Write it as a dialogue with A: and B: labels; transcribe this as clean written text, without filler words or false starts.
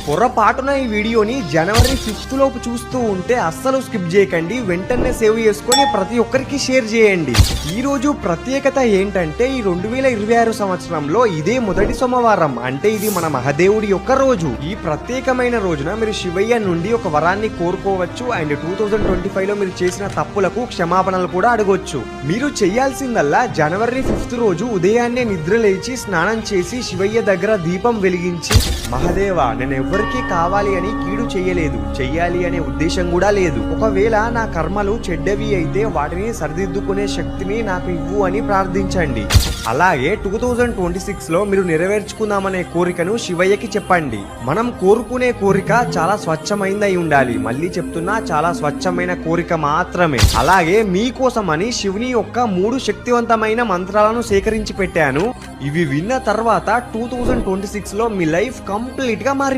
A: పొరపాటున ఈ వీడియోని జనవరి 5th లోపు చూస్తూ ఉంటే అస్సలు స్కిప్ చేయకండి, వెంటనే సేవ్ చేసుకొని ప్రతి ఒక్కరికి షేర్ చేయండి. ఈ రోజు ప్రత్యేకత ఏంటంటే ఈ 2026 సంవత్సరంలో ఇదే మొదటి సోమవారం, అంటే ఇది మన మహాదేవుడి యొక్క రోజు. ఈ ప్రత్యేకమైన రోజున మీరు శివయ్య నుండి ఒక వరాన్ని కోరుకోవచ్చు అండ్ 2025 లో మీరు చేసిన తప్పులకు క్షమాపణలు కూడా అడగొచ్చు. మీరు చేయాల్సిందల్లా జనవరి 5th రోజు ఉదయాన్నే నిద్ర లేచి స్నానం చేసి శివయ్య దగ్గర దీపం వెలిగించి, మహాదేవా నేను ఎవరికి కావాలి అని కీడు చెయ్యలేదు, చెయ్యాలి అనే ఉద్దేశం కూడా లేదు. ఒకవేళ నా కర్మలు చెడ్డవి అయితే వాటిని సరిదిద్దుకునే శక్తిని నాకు ఇవ్వు అని ప్రార్థించండి. అలాగే 2026 లో మీరు నెరవేర్చుకుందామనే కోరికను శివయ్యకి చెప్పండి. మనం కోరుకునే కోరిక చాలా స్వచ్ఛమైందై ఉండాలి. మళ్ళీ చెప్తున్నా, చాలా స్వచ్ఛమైన కోరిక మాత్రమే. అలాగే మీకోసమని శివుని యొక్క 3 శక్తివంతమైన మంత్రాలను సేకరించి పెట్టాను. ఇవి విన్న తర్వాత 2026 లో మీ లైఫ్ కంప్లీట్ గా మారి